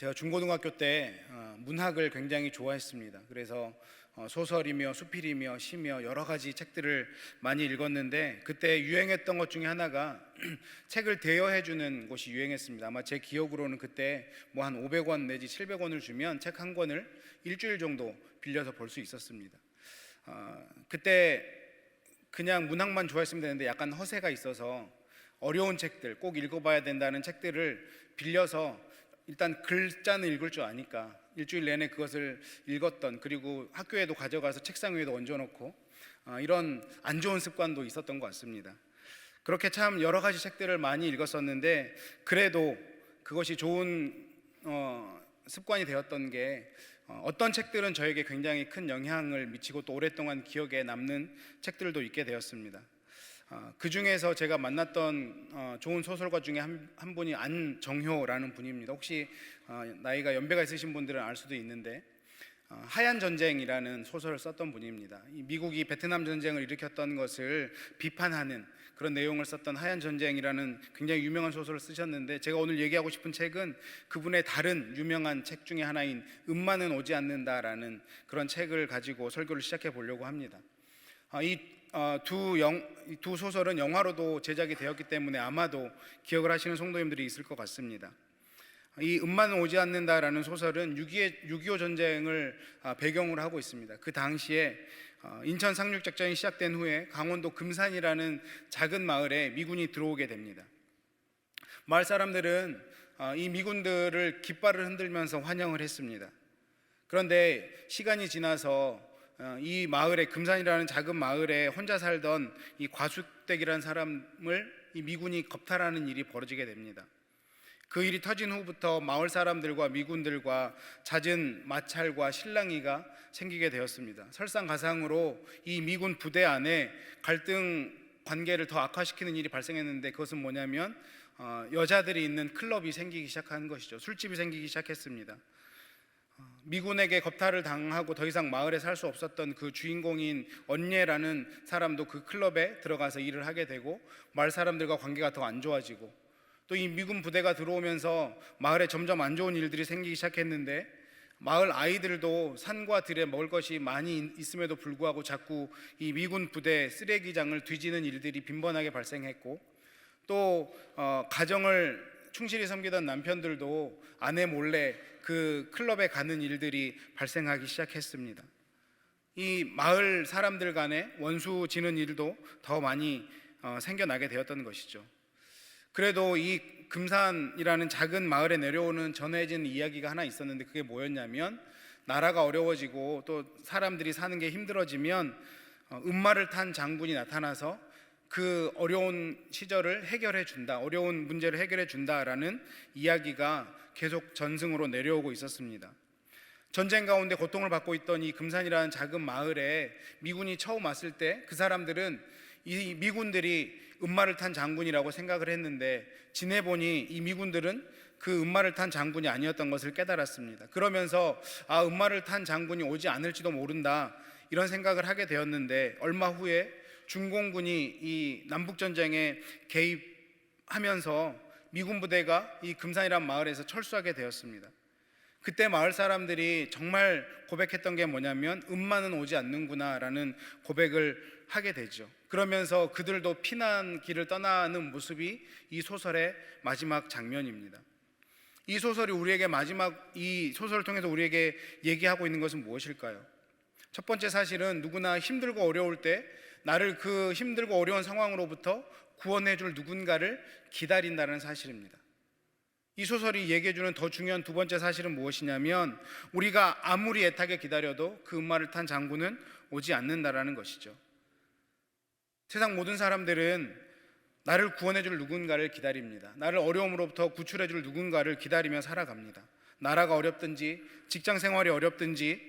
제가 중고등학교 때 문학을 굉장히 좋아했습니다. 그래서 소설이며 수필이며 시며 여러 가지 책들을 많이 읽었는데, 그때 유행했던 것 중에 하나가 책을 대여해 주는 곳이 유행했습니다. 아마 제 기억으로는 그때 뭐 한 500원 내지 700원을 주면 책 한 권을 일주일 정도 빌려서 볼 수 있었습니다. 그때 그냥 문학만 좋아했으면 되는데 약간 허세가 있어서 어려운 책들, 꼭 읽어봐야 된다는 책들을 빌려서 일단 글자는 읽을 줄 아니까 일주일 내내 그것을 읽었던, 그리고 학교에도 가져가서 책상 위에도 얹어놓고 이런 안 좋은 습관도 있었던 것 같습니다. 그렇게 참 여러 가지 책들을 많이 읽었었는데, 그래도 그것이 좋은 습관이 되었던 게, 어떤 책들은 저에게 굉장히 큰 영향을 미치고 또 오랫동안 기억에 남는 책들도 있게 되었습니다. 그 중에서 제가 만났던 좋은 소설가 중에 한 분이 안정효라는 분입니다. 혹시 나이가 연배가 있으신 분들은 알 수도 있는데, 하얀 전쟁이라는 소설을 썼던 분입니다. 미국이 베트남 전쟁을 일으켰던 것을 비판하는 그런 내용을 썼던 하얀 전쟁이라는 굉장히 유명한 소설을 쓰셨는데, 제가 오늘 얘기하고 싶은 책은 그분의 다른 유명한 책 중에 하나인 음만은 오지 않는다라는 그런 책을 가지고 설교를 시작해 보려고 합니다. 이 두 소설은 영화로도 제작이 되었기 때문에 아마도 기억을 하시는 성도님들이 있을 것 같습니다. 이 음만은 오지 않는다라는 소설은 6.25 전쟁을 배경으로 하고 있습니다. 그 당시에 인천 상륙작전이 시작된 후에 강원도 금산이라는 작은 마을에 미군이 들어오게 됩니다. 마을 사람들은 이 미군들을 깃발을 흔들면서 환영을 했습니다. 그런데 시간이 지나서 이 마을에, 금산이라는 작은 마을에 혼자 살던 이 과숙댁이라는 사람을 이 미군이 겁탈하는 일이 벌어지게 됩니다. 그 일이 터진 후부터 마을 사람들과 미군들과 잦은 마찰과 실랑이가 생기게 되었습니다. 설상가상으로 이 미군 부대 안에 갈등 관계를 더 악화시키는 일이 발생했는데, 그것은 뭐냐면 여자들이 있는 클럽이 생기기 시작한 것이죠. 술집이 생기기 시작했습니다. 미군에게 겁탈을 당하고 더 이상 마을에 살 수 없었던 그 주인공인 언예라는 사람도 그 클럽에 들어가서 일을 하게 되고, 마을 사람들과 관계가 더 안 좋아지고, 또 이 미군 부대가 들어오면서 마을에 점점 안 좋은 일들이 생기기 시작했는데, 마을 아이들도 산과 들에 먹을 것이 많이 있음에도 불구하고 자꾸 이 미군 부대 쓰레기장을 뒤지는 일들이 빈번하게 발생했고, 또 가정을 충실히 섬기던 남편들도 아내 몰래 그 클럽에 가는 일들이 발생하기 시작했습니다. 이 마을 사람들 간에 원수 지는 일도 더 많이 생겨나게 되었던 것이죠. 그래도 이 금산이라는 작은 마을에 내려오는 전해진 이야기가 하나 있었는데, 그게 뭐였냐면, 나라가 어려워지고 또 사람들이 사는 게 힘들어지면 음마를 탄 장군이 나타나서 그 어려운 시절을 해결해 준다, 어려운 문제를 해결해 준다라는 이야기가 계속 전승으로 내려오고 있었습니다. 전쟁 가운데 고통을 받고 있던 이 금산이라는 작은 마을에 미군이 처음 왔을 때 그 사람들은 이 미군들이 음마를 탄 장군이라고 생각을 했는데, 지내보니 이 미군들은 그 음마를 탄 장군이 아니었던 것을 깨달았습니다. 그러면서 음마를 탄 장군이 오지 않을지도 모른다, 이런 생각을 하게 되었는데, 얼마 후에 중공군이 이 남북전쟁에 개입하면서 미군 부대가 이 금산이라는 마을에서 철수하게 되었습니다. 그때 마을 사람들이 정말 고백했던 게 뭐냐면, 음만은 오지 않는구나 라는 고백을 하게 되죠. 그러면서 그들도 피난길을 떠나는 모습이 이 소설의 마지막 장면입니다. 이 소설이 우리에게 이 소설을 통해서 우리에게 얘기하고 있는 것은 무엇일까요? 첫 번째 사실은 누구나 힘들고 어려울 때 나를 그 힘들고 어려운 상황으로부터 구원해 줄 누군가를 기다린다는 사실입니다. 이 소설이 얘기해주는 더 중요한 두 번째 사실은 무엇이냐면, 우리가 아무리 애타게 기다려도 그 음마를 탄 장군은 오지 않는다라는 것이죠. 세상 모든 사람들은 나를 구원해 줄 누군가를 기다립니다. 나를 어려움으로부터 구출해 줄 누군가를 기다리며 살아갑니다. 나라가 어렵든지 직장 생활이 어렵든지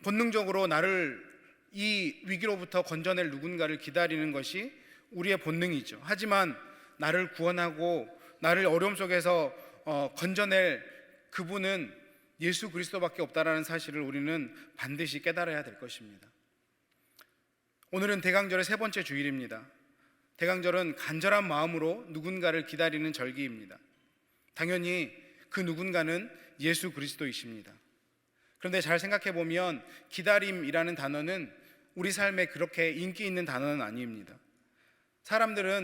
본능적으로 나를 이 위기로부터 건져낼 누군가를 기다리는 것이 우리의 본능이죠. 하지만 나를 구원하고 나를 어려움 속에서 건져낼 그분은 예수 그리스도밖에 없다라는 사실을 우리는 반드시 깨달아야 될 것입니다. 오늘은 대강절의 세 번째 주일입니다. 대강절은 간절한 마음으로 누군가를 기다리는 절기입니다. 당연히 그 누군가는 예수 그리스도이십니다. 그런데 잘 생각해 보면 기다림이라는 단어는 우리 삶에 그렇게 인기 있는 단어는 아닙니다.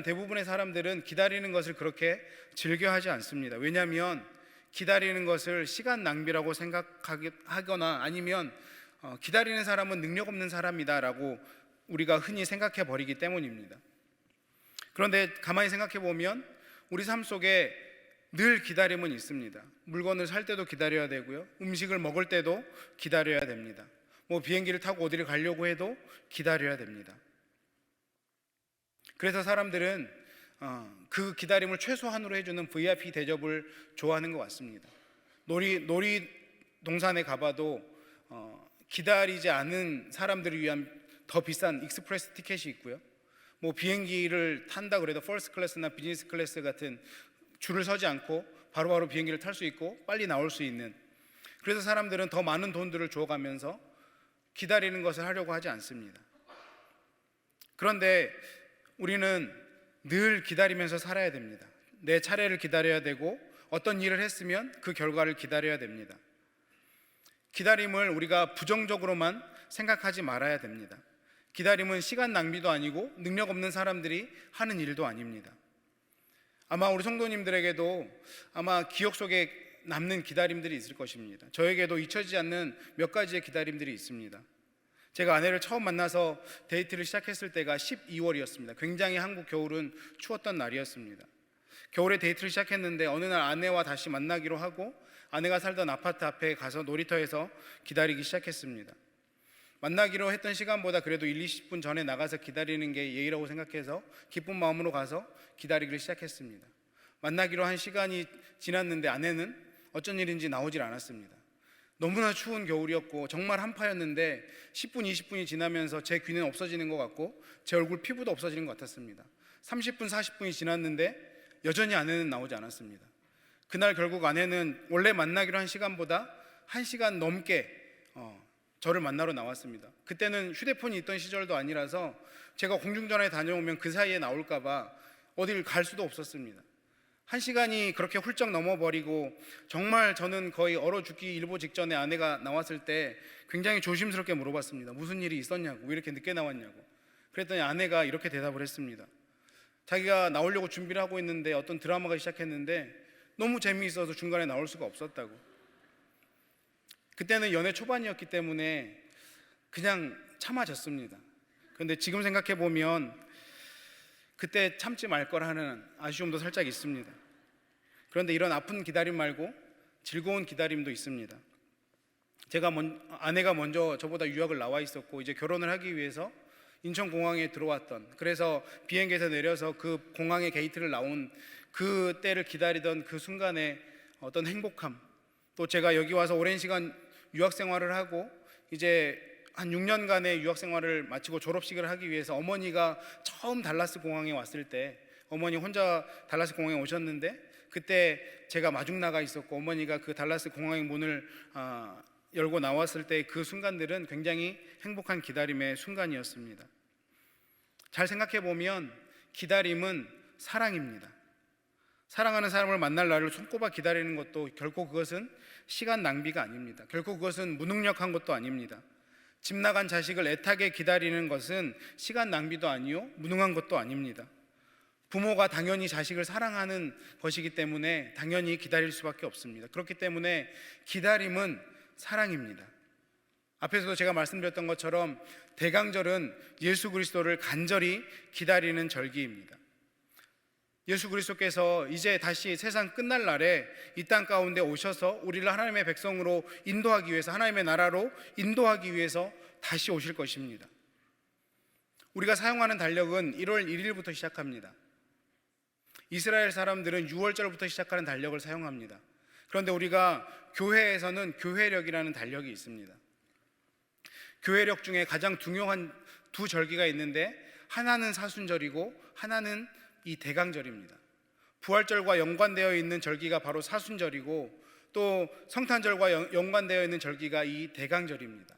대부분의 사람들은 기다리는 것을 그렇게 즐겨하지 않습니다. 왜냐하면 기다리는 것을 시간 낭비라고 생각하거나 아니면 기다리는 사람은 능력 없는 사람이다라고 우리가 흔히 생각해 버리기 때문입니다. 그런데 가만히 생각해 보면 우리 삶 속에 늘 기다림은 있습니다. 물건을 살 때도 기다려야 되고요, 음식을 먹을 때도 기다려야 됩니다. 비행기를 타고 어디를 가려고 해도 기다려야 됩니다. 그래서 사람들은 그 기다림을 최소한으로 해주는 VIP 대접을 좋아하는 것 같습니다. 놀이동산에 가봐도 기다리지 않은 사람들을 위한 더 비싼 익스프레스 티켓이 있고요, 비행기를 탄다 그래도 퍼스트 클래스나 비즈니스 클래스 같은 줄을 서지 않고 바로바로 비행기를 탈 수 있고 빨리 나올 수 있는, 그래서 사람들은 더 많은 돈들을 주어가면서 기다리는 것을 하려고 하지 않습니다. 그런데 우리는 늘 기다리면서 살아야 됩니다. 내 차례를 기다려야 되고 어떤 일을 했으면 그 결과를 기다려야 됩니다. 기다림을 우리가 부정적으로만 생각하지 말아야 됩니다. 기다림은 시간 낭비도 아니고 능력 없는 사람들이 하는 일도 아닙니다. 아마 우리 성도님들에게도 아마 기억 속에 남는 기다림들이 있을 것입니다. 저에게도 잊혀지지 않는 몇 가지의 기다림들이 있습니다. 제가 아내를 처음 만나서 데이트를 시작했을 때가 12월이었습니다. 굉장히 한국 겨울은 추웠던 날이었습니다. 겨울에 데이트를 시작했는데 어느 날 아내와 다시 만나기로 하고 아내가 살던 아파트 앞에 가서 놀이터에서 기다리기 시작했습니다. 만나기로 했던 시간보다 그래도 20분 전에 나가서 기다리는 게 예의라고 생각해서 기쁜 마음으로 가서 기다리기를 시작했습니다. 만나기로 한 시간이 지났는데 아내는 어쩐 일인지 나오질 않았습니다. 너무나 추운 겨울이었고 정말 한파였는데 10분, 20분이 지나면서 제 귀는 없어지는 것 같고 제 얼굴 피부도 없어지는 것 같았습니다. 30분, 40분이 지났는데 여전히 아내는 나오지 않았습니다. 그날 결국 아내는 원래 만나기로 한 시간보다 1시간 넘게 저를 만나러 나왔습니다. 그때는 휴대폰이 있던 시절도 아니라서 제가 공중전화에 다녀오면 그 사이에 나올까 봐 어딜 갈 수도 없었습니다. 1시간이 그렇게 훌쩍 넘어버리고 정말 저는 거의 얼어 죽기 일보 직전에 아내가 나왔을 때 굉장히 조심스럽게 물어봤습니다. 무슨 일이 있었냐고, 왜 이렇게 늦게 나왔냐고. 그랬더니 아내가 이렇게 대답을 했습니다. 자기가 나오려고 준비를 하고 있는데 어떤 드라마가 시작했는데 너무 재미있어서 중간에 나올 수가 없었다고. 그때는 연애 초반이었기 때문에 그냥 참아졌습니다. 그런데 지금 생각해 보면 그때 참지 말 걸 하는 아쉬움도 살짝 있습니다. 그런데 이런 아픈 기다림 말고 즐거운 기다림도 있습니다. 아내가 먼저 저보다 유학을 나와 있었고 이제 결혼을 하기 위해서 인천공항에 들어왔던, 그래서 비행기에서 내려서 그 공항의 게이트를 나온 그 때를 기다리던 그 순간의 어떤 행복함, 또 제가 여기 와서 오랜 시간 유학 생활을 하고 이제 한 6년간의 유학 생활을 마치고 졸업식을 하기 위해서 어머니가 처음 달라스 공항에 왔을 때, 어머니 혼자 달라스 공항에 오셨는데 그때 제가 마중 나가 있었고 어머니가 그 달라스 공항의 문을 열고 나왔을 때 그 순간들은 굉장히 행복한 기다림의 순간이었습니다. 잘 생각해 보면 기다림은 사랑입니다. 사랑하는 사람을 만날 날을 손꼽아 기다리는 것도 결코 그것은 시간 낭비가 아닙니다. 결코 그것은 무능력한 것도 아닙니다. 집 나간 자식을 애타게 기다리는 것은 시간 낭비도 아니요 무능한 것도 아닙니다. 부모가 당연히 자식을 사랑하는 것이기 때문에 당연히 기다릴 수밖에 없습니다. 그렇기 때문에 기다림은 사랑입니다. 앞에서도 제가 말씀드렸던 것처럼 대강절은 예수 그리스도를 간절히 기다리는 절기입니다. 예수 그리스도께서 이제 다시 세상 끝날 날에 이 땅 가운데 오셔서 우리를 하나님의 백성으로 인도하기 위해서, 하나님의 나라로 인도하기 위해서 다시 오실 것입니다. 우리가 사용하는 달력은 1월 1일부터 시작합니다. 이스라엘 사람들은 6월절부터 시작하는 달력을 사용합니다. 그런데 우리가 교회에서는 교회력이라는 달력이 있습니다. 교회력 중에 가장 중요한 두 절기가 있는데 하나는 사순절이고 하나는 이 대강절입니다. 부활절과 연관되어 있는 절기가 바로 사순절이고 또 성탄절과 연관되어 있는 절기가 이 대강절입니다.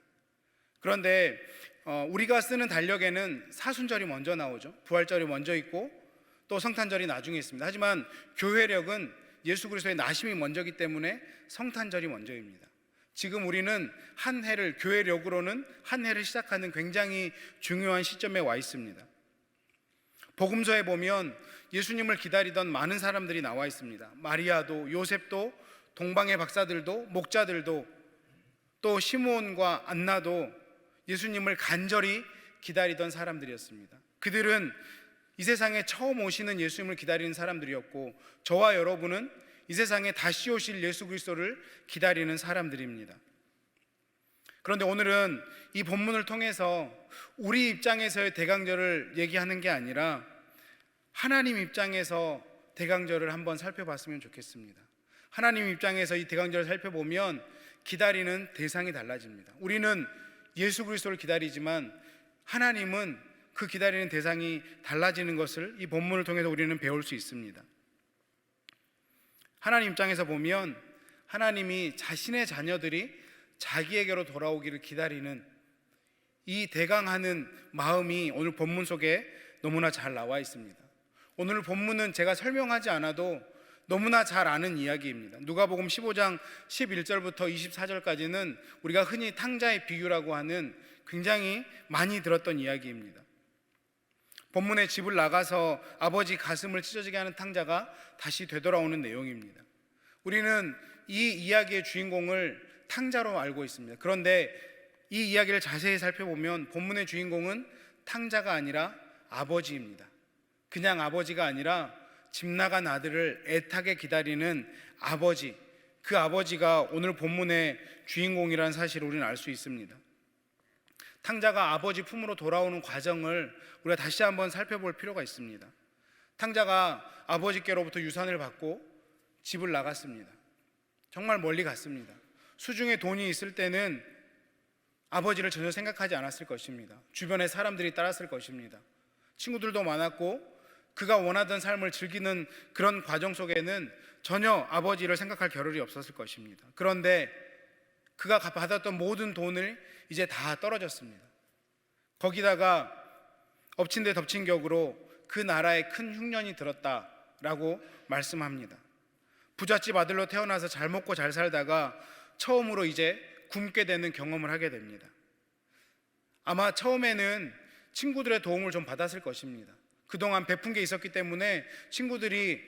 그런데 우리가 쓰는 달력에는 사순절이 먼저 나오죠. 부활절이 먼저 있고 또 성탄절이 나중에 있습니다. 하지만 교회력은 예수 그리스도의 나심이 먼저기 때문에 성탄절이 먼저입니다. 지금 우리는 한 해를, 교회력으로는 한 해를 시작하는 굉장히 중요한 시점에 와 있습니다. 복음서에 보면 예수님을 기다리던 많은 사람들이 나와 있습니다. 마리아도, 요셉도, 동방의 박사들도, 목자들도, 또 시므온과 안나도 예수님을 간절히 기다리던 사람들이었습니다. 그들은 이 세상에 처음 오시는 예수님을 기다리는 사람들이었고, 저와 여러분은 이 세상에 다시 오실 예수 그리스도를 기다리는 사람들입니다. 그런데 오늘은 이 본문을 통해서 우리 입장에서의 대강절을 얘기하는 게 아니라 하나님 입장에서 대강절을 한번 살펴봤으면 좋겠습니다. 하나님 입장에서 이 대강절을 살펴보면 기다리는 대상이 달라집니다. 우리는 예수 그리스도를 기다리지만 하나님은 그 기다리는 대상이 달라지는 것을 이 본문을 통해서 우리는 배울 수 있습니다. 하나님 입장에서 보면 하나님이 자신의 자녀들이 자기에게로 돌아오기를 기다리는 이 대강하는 마음이 오늘 본문 속에 너무나 잘 나와 있습니다. 오늘 본문은 제가 설명하지 않아도 너무나 잘 아는 이야기입니다. 누가복음 15장 11절부터 24절까지는 우리가 흔히 탕자의 비유라고 하는 굉장히 많이 들었던 이야기입니다. 본문에 집을 나가서 아버지 가슴을 찢어지게 하는 탕자가 다시 되돌아오는 내용입니다. 우리는 이 이야기의 주인공을 탕자로 알고 있습니다. 그런데 이 이야기를 자세히 살펴보면 본문의 주인공은 탕자가 아니라 아버지입니다. 그냥 아버지가 아니라 집 나간 아들을 애타게 기다리는 아버지, 그 아버지가 오늘 본문의 주인공이라는 사실을 우리는 알 수 있습니다. 탕자가 아버지 품으로 돌아오는 과정을 우리가 다시 한번 살펴볼 필요가 있습니다. 탕자가 아버지께로부터 유산을 받고 집을 나갔습니다. 정말 멀리 갔습니다. 수중에 돈이 있을 때는 아버지를 전혀 생각하지 않았을 것입니다. 주변에 사람들이 따랐을 것입니다. 친구들도 많았고 그가 원하던 삶을 즐기는 그런 과정 속에는 전혀 아버지를 생각할 겨를이 없었을 것입니다. 그런데 그가 받았던 모든 돈을 이제 다 떨어졌습니다. 거기다가 엎친 데 덮친 격으로 그 나라에 큰 흉년이 들었다라고 말씀합니다. 부잣집 아들로 태어나서 잘 먹고 잘 살다가 처음으로 이제 굶게 되는 경험을 하게 됩니다. 아마 처음에는 친구들의 도움을 좀 받았을 것입니다. 그동안 베푼 게 있었기 때문에 친구들이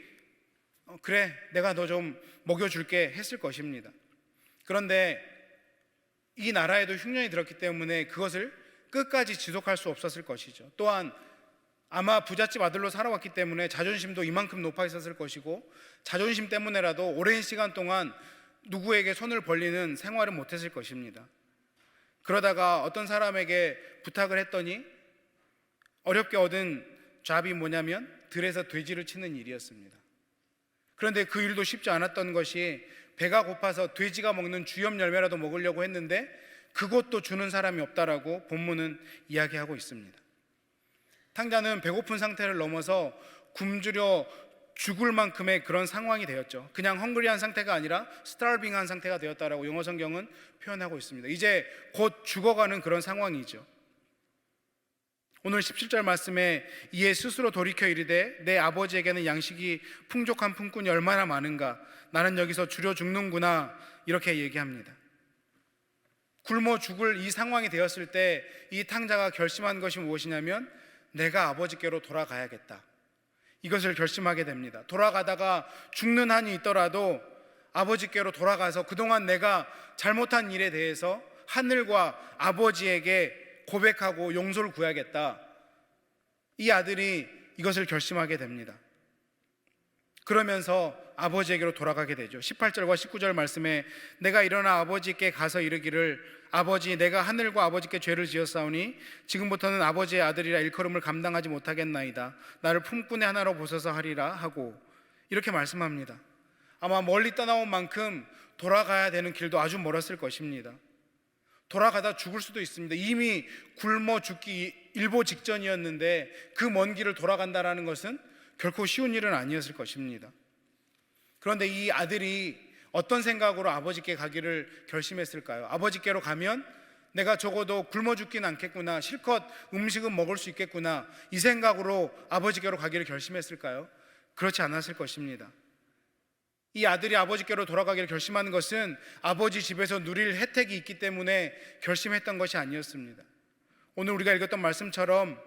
그래 내가 너 좀 먹여줄게 했을 것입니다. 그런데 이 나라에도 흉년이 들었기 때문에 그것을 끝까지 지속할 수 없었을 것이죠. 또한 아마 부잣집 아들로 살아왔기 때문에 자존심도 이만큼 높아 있었을 것이고 자존심 때문에라도 오랜 시간 동안 누구에게 손을 벌리는 생활은 못했을 것입니다. 그러다가 어떤 사람에게 부탁을 했더니 어렵게 얻은 잡이 뭐냐면 들에서 돼지를 치는 일이었습니다. 그런데 그 일도 쉽지 않았던 것이 배가 고파서 돼지가 먹는 주염 열매라도 먹으려고 했는데 그것도 주는 사람이 없다라고 본문은 이야기하고 있습니다. 탕자는 배고픈 상태를 넘어서 굶주려 죽을 만큼의 그런 상황이 되었죠. 그냥 헝그리한 상태가 아니라 스타빙한 상태가 되었다라고 영어 성경은 표현하고 있습니다. 이제 곧 죽어가는 그런 상황이죠. 오늘 17절 말씀에 이에 스스로 돌이켜 이르되 내 아버지에게는 양식이 풍족한 품꾼이 얼마나 많은가 나는 여기서 주려 죽는구나 이렇게 얘기합니다. 굶어 죽을 이 상황이 되었을 때 이 탕자가 결심한 것이 무엇이냐면 내가 아버지께로 돌아가야겠다 이것을 결심하게 됩니다. 돌아가다가 죽는 한이 있더라도 아버지께로 돌아가서 그동안 내가 잘못한 일에 대해서 하늘과 아버지에게 고백하고 용서를 구하겠다. 이 아들이 이것을 결심하게 됩니다. 그러면서 아버지에게로 돌아가게 되죠. 18절과 19절 말씀에 내가 일어나 아버지께 가서 이르기를 아버지 내가 하늘과 아버지께 죄를 지었사오니 지금부터는 아버지의 아들이라 일컬음을 감당하지 못하겠나이다. 나를 품꾼의 하나로 보소서 하리라 하고 이렇게 말씀합니다. 아마 멀리 떠나온 만큼 돌아가야 되는 길도 아주 멀었을 것입니다. 돌아가다 죽을 수도 있습니다. 이미 굶어 죽기 일보 직전이었는데 그 먼 길을 돌아간다는 것은 결코 쉬운 일은 아니었을 것입니다. 그런데 이 아들이 어떤 생각으로 아버지께 가기를 결심했을까요? 아버지께로 가면 내가 적어도 굶어 죽진 않겠구나, 실컷 음식은 먹을 수 있겠구나, 이 생각으로 아버지께로 가기를 결심했을까요? 그렇지 않았을 것입니다. 이 아들이 아버지께로 돌아가기를 결심하는 것은 아버지 집에서 누릴 혜택이 있기 때문에 결심했던 것이 아니었습니다. 오늘 우리가 읽었던 말씀처럼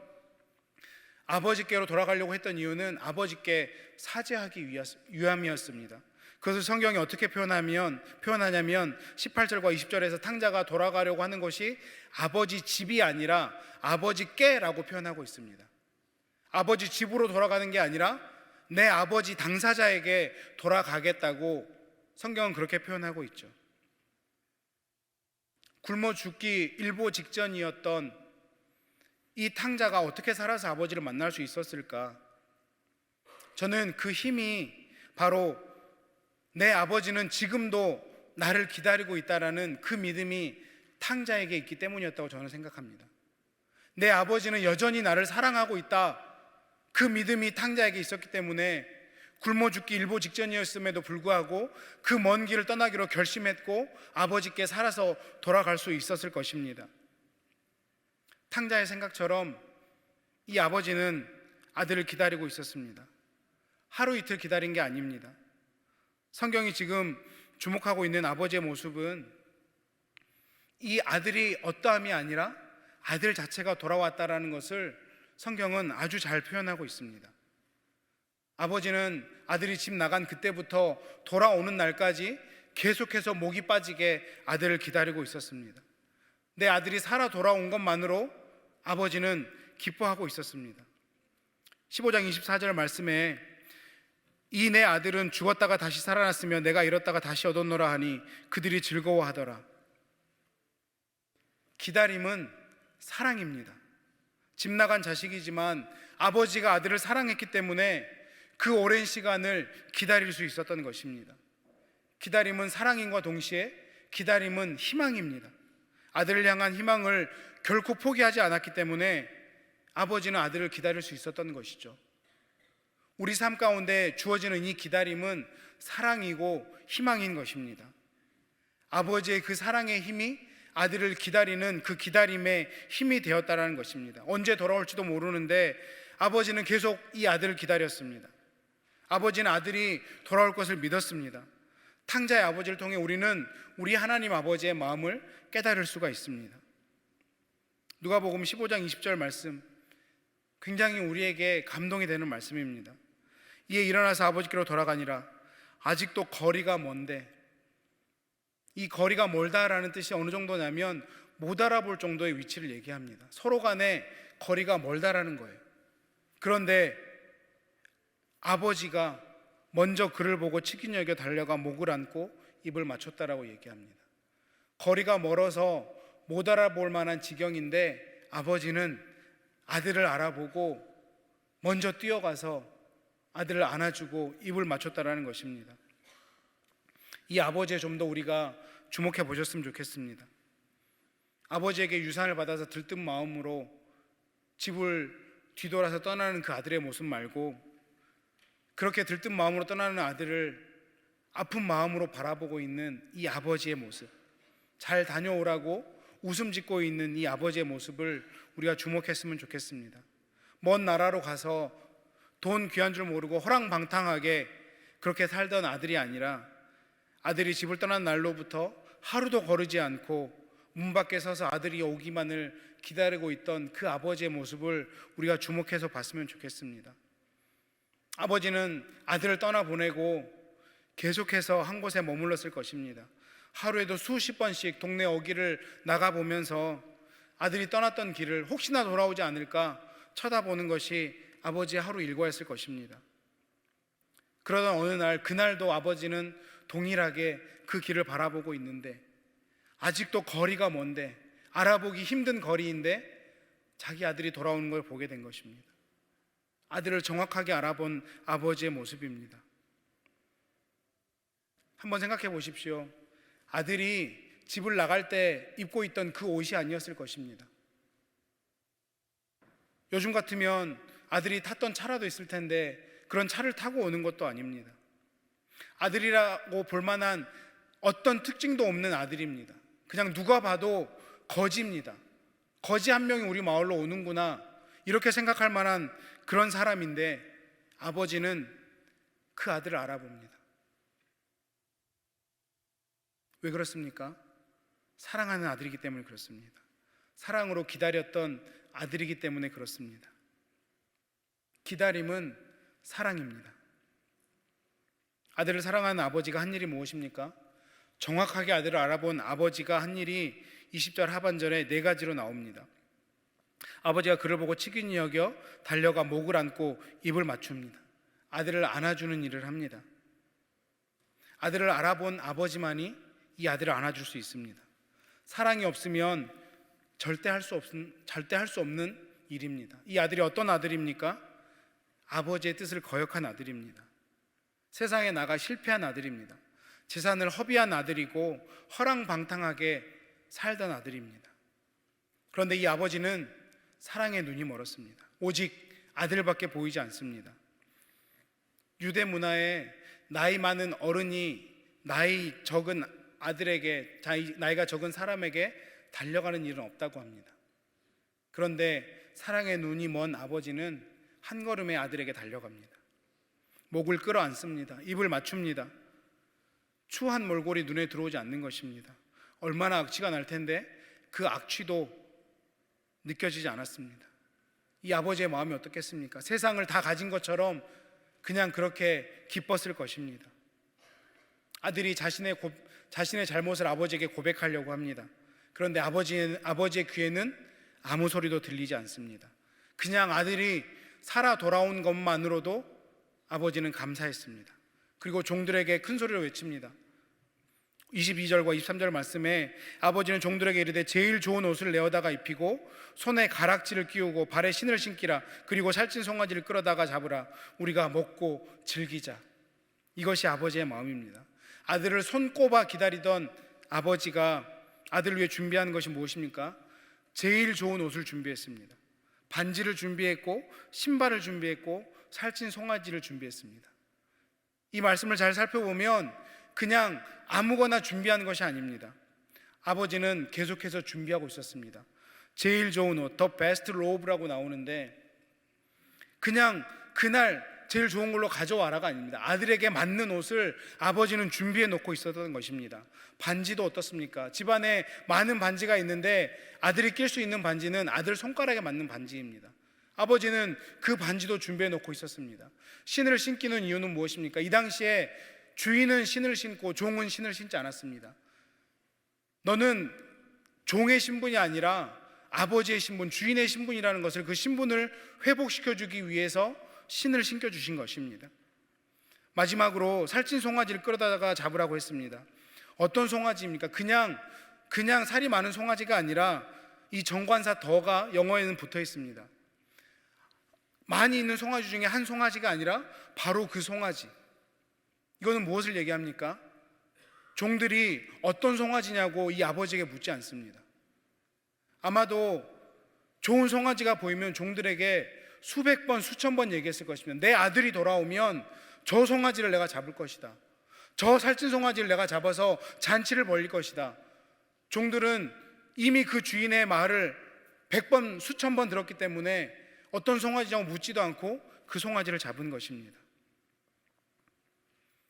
아버지께로 돌아가려고 했던 이유는 아버지께 사죄하기 위함이었습니다. 그것을 성경이 어떻게 표현하냐면 18절과 20절에서 탕자가 돌아가려고 하는 것이 아버지 집이 아니라 아버지께라고 표현하고 있습니다. 아버지 집으로 돌아가는 게 아니라 내 아버지 당사자에게 돌아가겠다고 성경은 그렇게 표현하고 있죠. 굶어 죽기 일보 직전이었던 이 탕자가 어떻게 살아서 아버지를 만날 수 있었을까? 저는 그 힘이 바로 내 아버지는 지금도 나를 기다리고 있다라는 그 믿음이 탕자에게 있기 때문이었다고 저는 생각합니다. 내 아버지는 여전히 나를 사랑하고 있다, 그 믿음이 탕자에게 있었기 때문에 굶어 죽기 일보 직전이었음에도 불구하고 그 먼 길을 떠나기로 결심했고 아버지께 살아서 돌아갈 수 있었을 것입니다. 탕자의 생각처럼 이 아버지는 아들을 기다리고 있었습니다. 하루 이틀 기다린 게 아닙니다. 성경이 지금 주목하고 있는 아버지의 모습은 이 아들이 어떠함이 아니라 아들 자체가 돌아왔다라는 것을 성경은 아주 잘 표현하고 있습니다. 아버지는 아들이 집 나간 그때부터 돌아오는 날까지 계속해서 목이 빠지게 아들을 기다리고 있었습니다. 내 아들이 살아 돌아온 것만으로 아버지는 기뻐하고 있었습니다. 15장 24절 말씀에 이 내 아들은 죽었다가 다시 살아났으며 내가 잃었다가 다시 얻었노라 하니 그들이 즐거워하더라. 기다림은 사랑입니다. 집 나간 자식이지만 아버지가 아들을 사랑했기 때문에 그 오랜 시간을 기다릴 수 있었던 것입니다. 기다림은 사랑임과 동시에 기다림은 희망입니다. 아들을 향한 희망을 결코 포기하지 않았기 때문에 아버지는 아들을 기다릴 수 있었던 것이죠. 우리 삶 가운데 주어지는 이 기다림은 사랑이고 희망인 것입니다. 아버지의 그 사랑의 힘이 아들을 기다리는 그 기다림의 힘이 되었다라는 것입니다. 언제 돌아올지도 모르는데 아버지는 계속 이 아들을 기다렸습니다. 아버지는 아들이 돌아올 것을 믿었습니다. 탕자의 아버지를 통해 우리는 우리 하나님 아버지의 마음을 깨달을 수가 있습니다. 누가복음 15장 20절 말씀, 굉장히 우리에게 감동이 되는 말씀입니다. 이에 일어나서 아버지께로 돌아가니라. 아직도 거리가 먼데, 이 거리가 멀다라는 뜻이 어느 정도냐면 못 알아볼 정도의 위치를 얘기합니다. 서로 간에 거리가 멀다라는 거예요. 그런데 아버지가 먼저 그를 보고 치킨 여겨 달려가 목을 안고 입을 맞췄다라고 얘기합니다. 거리가 멀어서 못 알아볼 만한 지경인데 아버지는 아들을 알아보고 먼저 뛰어가서 아들을 안아주고 입을 맞췄다라는 것입니다. 이 아버지에 좀 더 우리가 주목해 보셨으면 좋겠습니다. 아버지에게 유산을 받아서 들뜬 마음으로 집을 뒤돌아서 떠나는 그 아들의 모습 말고, 그렇게 들뜬 마음으로 떠나는 아들을 아픈 마음으로 바라보고 있는 이 아버지의 모습, 잘 다녀오라고 웃음 짓고 있는 이 아버지의 모습을 우리가 주목했으면 좋겠습니다. 먼 나라로 가서 돈 귀한 줄 모르고 허랑방탕하게 그렇게 살던 아들이 아니라 아들이 집을 떠난 날로부터 하루도 거르지 않고 문 밖에 서서 아들이 오기만을 기다리고 있던 그 아버지의 모습을 우리가 주목해서 봤으면 좋겠습니다. 아버지는 아들을 떠나보내고 계속해서 한 곳에 머물렀을 것입니다. 하루에도 수십 번씩 동네 어귀를 나가보면서 아들이 떠났던 길을 혹시나 돌아오지 않을까 쳐다보는 것이 아버지의 하루 일과였을 것입니다. 그러던 어느 날, 그날도 아버지는 동일하게 그 길을 바라보고 있는데 아직도 거리가 먼데, 알아보기 힘든 거리인데 자기 아들이 돌아오는 걸 보게 된 것입니다. 아들을 정확하게 알아본 아버지의 모습입니다. 한번 생각해 보십시오. 아들이 집을 나갈 때 입고 있던 그 옷이 아니었을 것입니다. 요즘 같으면 아들이 탔던 차라도 있을 텐데 그런 차를 타고 오는 것도 아닙니다. 아들이라고 볼 만한 어떤 특징도 없는 아들입니다. 그냥 누가 봐도 거지입니다. 거지 한 명이 우리 마을로 오는구나, 이렇게 생각할 만한 그런 사람인데 아버지는 그 아들을 알아봅니다. 왜 그렇습니까? 사랑하는 아들이기 때문에 그렇습니다. 사랑으로 기다렸던 아들이기 때문에 그렇습니다. 기다림은 사랑입니다. 아들을 사랑하는 아버지가 한 일이 무엇입니까? 정확하게 아들을 알아본 아버지가 한 일이 20절 하반절에 네 가지로 나옵니다. 아버지가 그를 보고 치근히 여겨 달려가 목을 안고 입을 맞춥니다. 아들을 안아주는 일을 합니다. 아들을 알아본 아버지만이 이 아들을 안아줄 수 있습니다. 사랑이 없으면 절대 할 수 없는 일입니다. 이 아들이 어떤 아들입니까? 아버지의 뜻을 거역한 아들입니다. 세상에 나가 실패한 아들입니다. 재산을 허비한 아들이고 허랑방탕하게 살던 아들입니다. 그런데 이 아버지는 사랑의 눈이 멀었습니다. 오직 아들밖에 보이지 않습니다. 유대 문화에 나이 많은 어른이 나이 적은 아들에게, 나이가 적은 사람에게 달려가는 일은 없다고 합니다. 그런데 사랑의 눈이 먼 아버지는 한 걸음에 아들에게 달려갑니다. 목을 끌어안습니다. 입을 맞춥니다. 추한 몰골이 눈에 들어오지 않는 것입니다. 얼마나 악취가 날 텐데 그 악취도 느껴지지 않았습니다. 이 아버지의 마음이 어떻겠습니까? 세상을 다 가진 것처럼 그냥 그렇게 기뻤을 것입니다. 아들이 자신의 잘못을 아버지에게 고백하려고 합니다. 그런데 아버지의 귀에는 아무 소리도 들리지 않습니다. 그냥 아들이 살아 돌아온 것만으로도 아버지는 감사했습니다. 그리고 종들에게 큰 소리로 외칩니다. 22절과 23절 말씀에 아버지는 종들에게 이르되 제일 좋은 옷을 내어다가 입히고 손에 가락지를 끼우고 발에 신을 신기라. 그리고 살찐 송아지를 끌어다가 잡으라. 우리가 먹고 즐기자. 이것이 아버지의 마음입니다. 아들을 손꼽아 기다리던 아버지가 아들을 위해 준비한 것이 무엇입니까? 제일 좋은 옷을 준비했습니다. 반지를 준비했고 신발을 준비했고 살찐 송아지를 준비했습니다. 이 말씀을 잘 살펴보면 그냥 아무거나 준비한 것이 아닙니다. 아버지는 계속해서 준비하고 있었습니다. 제일 좋은 옷, The best robe라고 나오는데 그냥 그날 제일 좋은 걸로 가져와라가 아닙니다. 아들에게 맞는 옷을 아버지는 준비해 놓고 있었던 것입니다. 반지도 어떻습니까? 집안에 많은 반지가 있는데 아들이 낄 수 있는 반지는 아들 손가락에 맞는 반지입니다. 아버지는 그 반지도 준비해 놓고 있었습니다. 신을 신기는 이유는 무엇입니까? 이 당시에 주인은 신을 신고 종은 신을 신지 않았습니다. 너는 종의 신분이 아니라 아버지의 신분, 주인의 신분이라는 것을, 그 신분을 회복시켜주기 위해서 신을 신겨주신 것입니다. 마지막으로 살찐 송아지를 끌어다가 잡으라고 했습니다. 어떤 송아지입니까? 그냥 살이 많은 송아지가 아니라 이 정관사 더가 영어에는 붙어 있습니다. 많이 있는 송아지 중에 한 송아지가 아니라 바로 그 송아지. 이거는 무엇을 얘기합니까? 종들이 어떤 송아지냐고 이 아버지에게 묻지 않습니다. 아마도 좋은 송아지가 보이면 종들에게 수백 번, 수천 번 얘기했을 것입니다. 내 아들이 돌아오면 저 송아지를 내가 잡을 것이다. 저 살찐 송아지를 내가 잡아서 잔치를 벌릴 것이다. 종들은 이미 그 주인의 말을 100번, 수천 번 들었기 때문에 어떤 송아지냐고 묻지도 않고 그 송아지를 잡은 것입니다.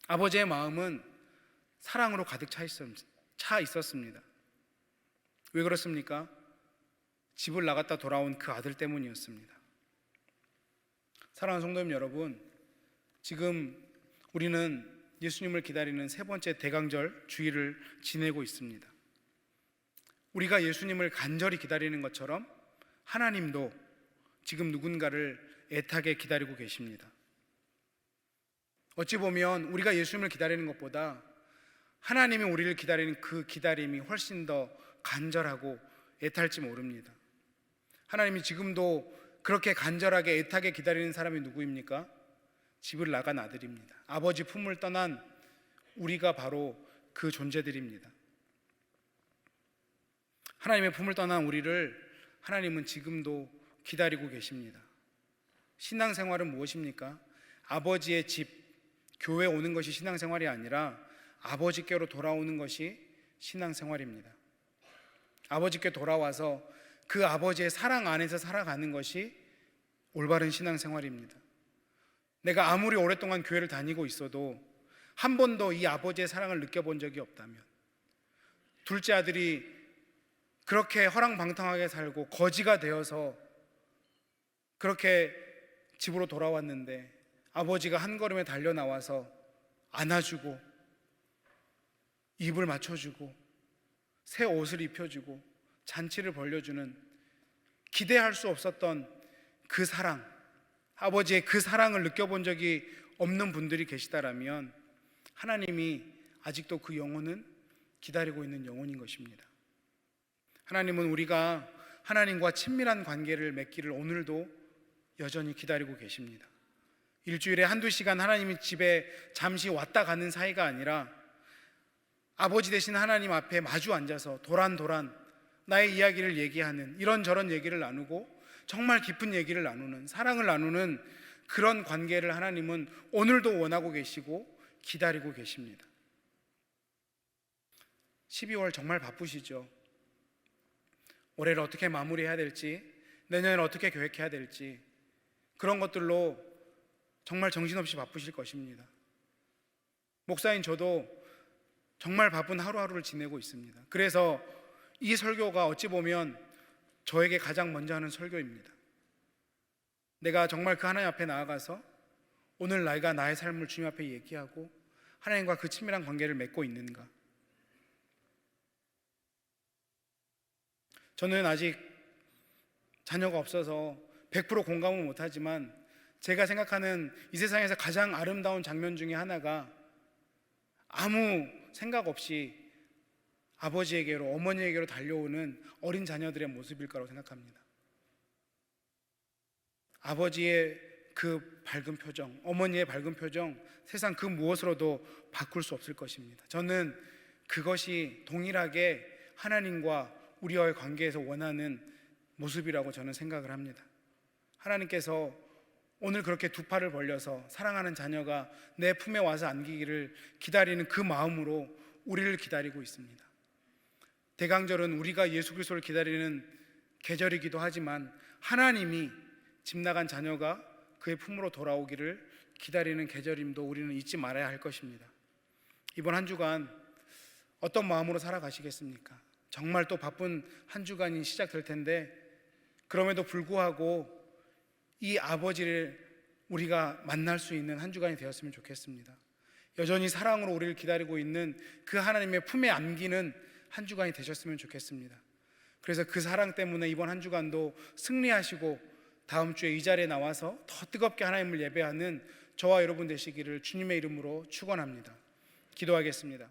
아버지의 마음은 사랑으로 가득 차 있었습니다. 왜 그렇습니까? 집을 나갔다 돌아온 그 아들 때문이었습니다. 사랑하는 성도님 여러분, 지금 우리는 예수님을 기다리는 세 번째 대강절 주일을 지내고 있습니다. 우리가 예수님을 간절히 기다리는 것처럼 하나님도 지금 누군가를 애타게 기다리고 계십니다. 어찌 보면 우리가 예수님을 기다리는 것보다 하나님이 우리를 기다리는 그 기다림이 훨씬 더 간절하고 애탈지 모릅니다. 하나님이 지금도 그렇게 간절하게 애타게 기다리는 사람이 누구입니까? 집을 나간 아들입니다. 아버지 품을 떠난 우리가 바로 그 존재들입니다. 하나님의 품을 떠난 우리를 하나님은 지금도 기다리고 계십니다. 신앙생활은 무엇입니까? 아버지의 집, 교회 오는 것이 신앙생활이 아니라 아버지께로 돌아오는 것이 신앙생활입니다. 아버지께 돌아와서 그 아버지의 사랑 안에서 살아가는 것이 올바른 신앙생활입니다. 내가 아무리 오랫동안 교회를 다니고 있어도 한 번도 이 아버지의 사랑을 느껴본 적이 없다면, 둘째 아들이 그렇게 허랑방탕하게 살고 거지가 되어서 그렇게 집으로 돌아왔는데 아버지가 한 걸음에 달려 나와서 안아주고 입을 맞춰주고 새 옷을 입혀주고 잔치를 벌려주는, 기대할 수 없었던 그 사랑, 아버지의 그 사랑을 느껴본 적이 없는 분들이 계시다라면 하나님이 아직도 그 영혼은 기다리고 있는 영혼인 것입니다. 하나님은 우리가 하나님과 친밀한 관계를 맺기를 오늘도 여전히 기다리고 계십니다. 일주일에 한두 시간 하나님이 집에 잠시 왔다 가는 사이가 아니라 아버지 되신 하나님 앞에 마주 앉아서 도란도란 나의 이야기를 얘기하는, 이런저런 얘기를 나누고 정말 깊은 얘기를 나누는, 사랑을 나누는 그런 관계를 하나님은 오늘도 원하고 계시고 기다리고 계십니다. 12월 정말 바쁘시죠? 올해를 어떻게 마무리해야 될지, 내년을 어떻게 계획해야 될지, 그런 것들로 정말 정신없이 바쁘실 것입니다. 목사인 저도 정말 바쁜 하루하루를 지내고 있습니다. 그래서 이 설교가 어찌 보면 저에게 가장 먼저 하는 설교입니다. 내가 정말 그 하나님 앞에 나아가서 오늘 내가 나의 삶을 주님 앞에 얘기하고 하나님과 그 친밀한 관계를 맺고 있는가. 저는 아직 자녀가 없어서 100% 공감은 못하지만 제가 생각하는 이 세상에서 가장 아름다운 장면 중에 하나가 아무 생각 없이 아버지에게로, 어머니에게로 달려오는 어린 자녀들의 모습일 거라고 생각합니다. 아버지의 그 밝은 표정, 어머니의 밝은 표정, 세상 그 무엇으로도 바꿀 수 없을 것입니다. 저는 그것이 동일하게 하나님과 우리와의 관계에서 원하는 모습이라고 저는 생각을 합니다. 하나님께서 오늘 그렇게 두 팔을 벌려서 사랑하는 자녀가 내 품에 와서 안기기를 기다리는 그 마음으로 우리를 기다리고 있습니다. 대강절은 우리가 예수 그리스도를 기다리는 계절이기도 하지만 하나님이 집 나간 자녀가 그의 품으로 돌아오기를 기다리는 계절임도 우리는 잊지 말아야 할 것입니다. 이번 한 주간 어떤 마음으로 살아가시겠습니까? 정말 또 바쁜 한 주간이 시작될 텐데 그럼에도 불구하고 이 아버지를 우리가 만날 수 있는 한 주간이 되었으면 좋겠습니다. 여전히 사랑으로 우리를 기다리고 있는 그 하나님의 품에 안기는 한 주간이 되셨으면 좋겠습니다. 그래서 그 사랑 때문에 이번 한 주간도 승리하시고 다음 주에 이 자리에 나와서 더 뜨겁게 하나님을 예배하는 저와 여러분 되시기를 주님의 이름으로 축원합니다. 기도하겠습니다.